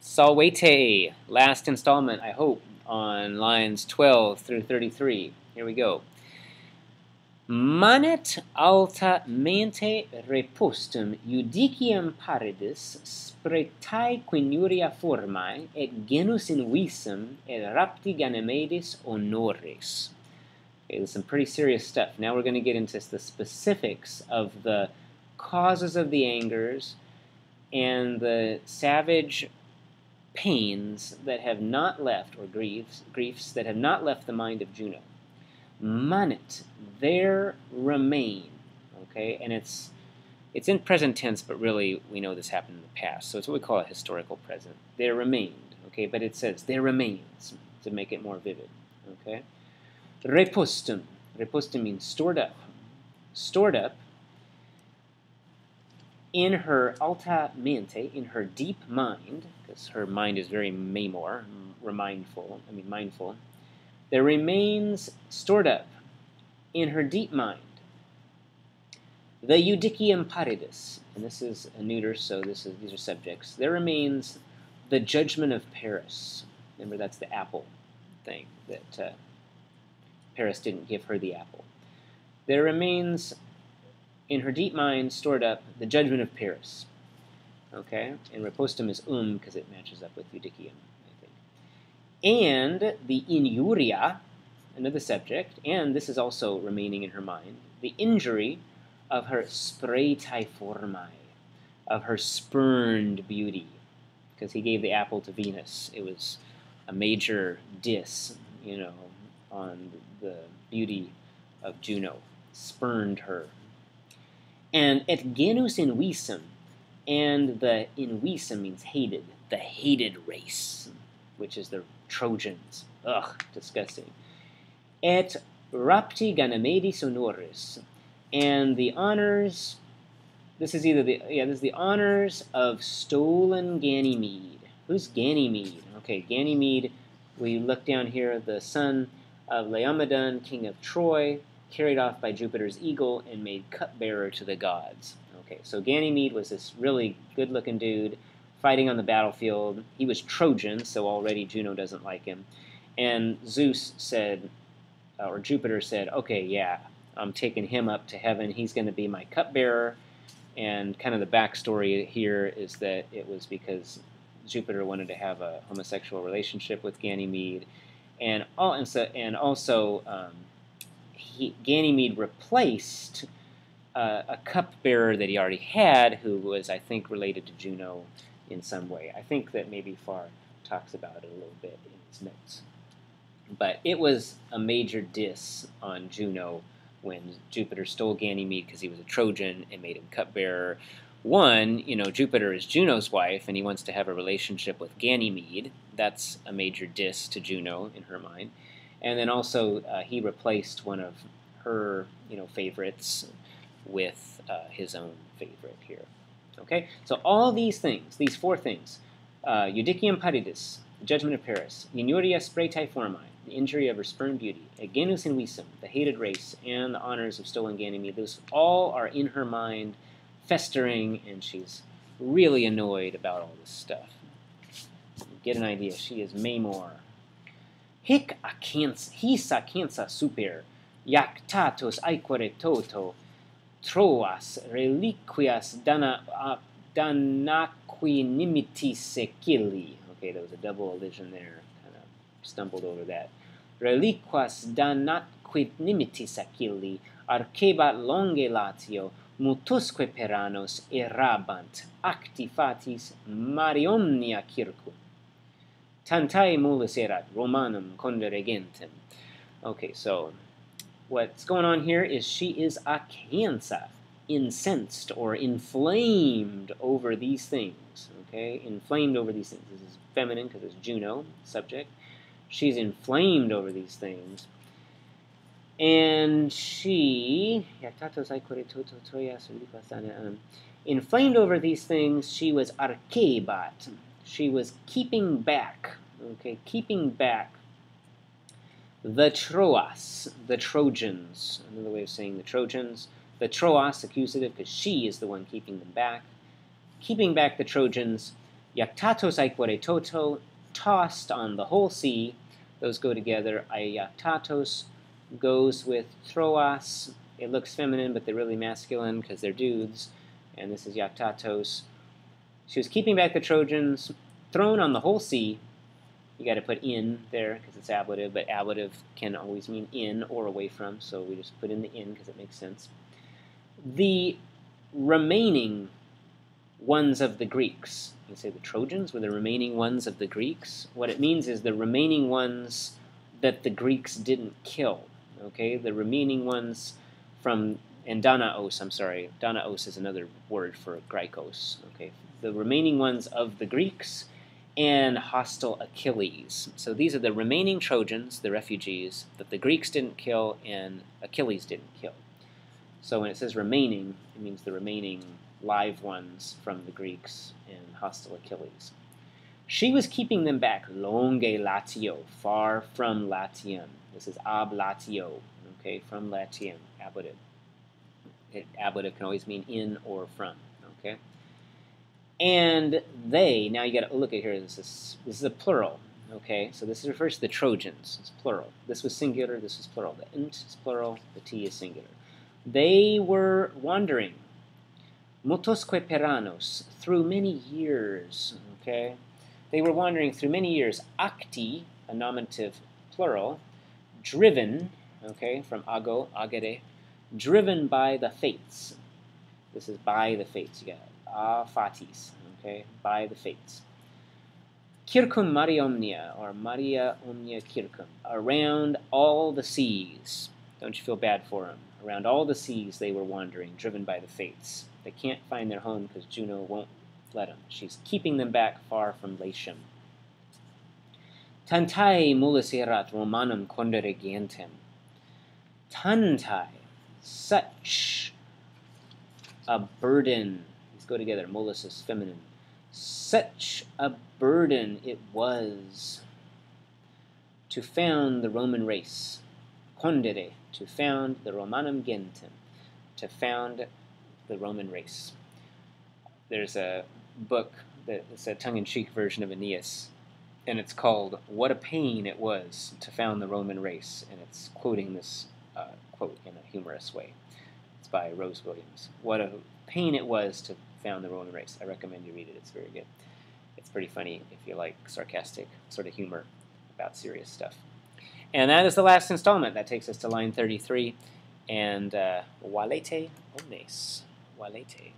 Salvete, last installment, I hope, on lines 12 through 33. Here we go. Manet alta mente repostum judicium paridis spretae quinuria formae et genus in visum et rapti Ganymedis honores. Okay, there's some pretty serious stuff. Now we're going to get into the specifics of the causes of the angers and the savage pains that have not left, or griefs that have not left the mind of Juno. Manet, there remain. Okay, and it's in present tense, but really we know this happened in the past, so it's what we call a historical present. There remained. Okay, but it says there remains to make it more vivid. Okay, repostum. Repostum means stored up. Stored up in her alta mente, in her deep mind, because her mind is very mindful. There remains stored up in her deep mind the judicium paridis, and this is a neuter, so these are subjects. There remains the judgment of Paris. Remember, that's the apple thing, that Paris didn't give her the apple. There remains in her deep mind stored up the judgment of Paris. Okay, and repostum is because it matches up with judicium, I think. And the injuria, another subject, and this is also remaining in her mind, the injury of her spretae formae, of her spurned beauty, because he gave the apple to Venus. It was a major diss, on the beauty of Juno. Spurned her. And et genus in visum, and the in visum means hated, the hated race, which is the Trojans. Ugh, disgusting. Et rapti Ganymedis honores, and the honors. This is the honors of stolen Ganymede. Who's Ganymede? Okay, Ganymede. We look down here, the son of Laomedon, king of Troy, carried off by Jupiter's eagle and made cupbearer to the gods. Okay, so Ganymede was this really good-looking dude fighting on the battlefield. He was Trojan, so already Juno doesn't like him. And Zeus said, or Jupiter said, okay, yeah, I'm taking him up to heaven. He's going to be my cupbearer. And kind of the backstory here is that it was because Jupiter wanted to have a homosexual relationship with Ganymede. And also Ganymede replaced a cupbearer that he already had, who was, I think, related to Juno in some way. I think that maybe Farr talks about it a little bit in his notes. But it was a major diss on Juno when Jupiter stole Ganymede because he was a Trojan and made him cupbearer. One, Jupiter is Juno's wife, and he wants to have a relationship with Ganymede. That's a major diss to Juno in her mind. And then also, he replaced one of her, favorites with his own favorite here. Okay, so all these things, these four things, judicium paridis, the judgment of Paris, injuria spretae formae, the injury of her spurned beauty, et genus in visum, the hated race, and the honors of stolen Ganymede, those all are in her mind, festering, and she's really annoyed about all this stuff. Get an idea, she is Mamor. Hic his acansa super, jactatos aequore toto, troas reliquias danaquinimitis secili. Okay, there was a double elision there. Kind of stumbled over that. Reliquas danaquinimitis secili, arcebat longe latio, mutusque peranos errabant, acti fatis mariomnia circum. Tantae mulus erat Romanum conde regentem. Okay, so what's going on here is she is acansa, incensed or inflamed over these things. Okay, inflamed over these things. This is feminine because it's Juno, subject. She's inflamed over these things. And she, inflamed over these things, she was arcebat. She was keeping back, keeping back the Troas, the Trojans. Another way of saying the Trojans. The Troas, accusative, because she is the one keeping them back. Keeping back the Trojans, Iactatos aequore toto, tossed on the whole sea. Those go together. Iactatos goes with throas. It looks feminine, but they're really masculine because they're dudes. And this is iactatos. She was keeping back the Trojans, thrown on the whole sea. You got to put in there because it's ablative, but ablative can always mean in or away from, so we just put in the in because it makes sense. The remaining ones of the Greeks. You say the Trojans were the remaining ones of the Greeks. What it means is the remaining ones that the Greeks didn't kill. Okay, the remaining ones from, and Danaos, I'm sorry, Danaos is another word for Graikos. Okay, the remaining ones of the Greeks and hostile Achilles. So these are the remaining Trojans, the refugees, that the Greeks didn't kill and Achilles didn't kill. So when it says remaining, it means the remaining live ones from the Greeks and hostile Achilles. She was keeping them back, longe Latio, far from Latium. This is ab Latio, okay, from Latium, ablative. Ablative can always mean in or from, okay? And they, now you got to look at here, this is a plural, okay? So this refers to the Trojans, it's plural. This was singular, this was plural. The int is plural, the t is singular. They were wandering, multosque peranos, through many years, okay? They were wandering through many years. Acti, a nominative plural, driven, okay, from ago, agere, driven by the fates. This is by the fates, you got fatis, okay, by the fates. Circum Maria Omnia, or Maria Omnia Circum, around all the seas. Don't you feel bad for them? Around all the seas they were wandering, driven by the fates. They can't find their home because Juno won't let them. She's keeping them back far from Latium. Tantai mulus erat Romanum condere gentem. Tantai, such a burden. These go together. Mulus is feminine. Such a burden it was to found the Roman race. Condere, to found the Romanum gentem, to found the Roman race. There's a book that's a tongue-in-cheek version of Aeneas, and it's called What a Pain It Was to Found the Roman Race, and it's quoting this quote in a humorous way. It's by Rose Williams. What a pain it was to found the Roman race. I recommend you read it. It's very good. It's pretty funny if you like sarcastic sort of humor about serious stuff. And that is the last installment. That takes us to line 33. And valete omnes. Valete.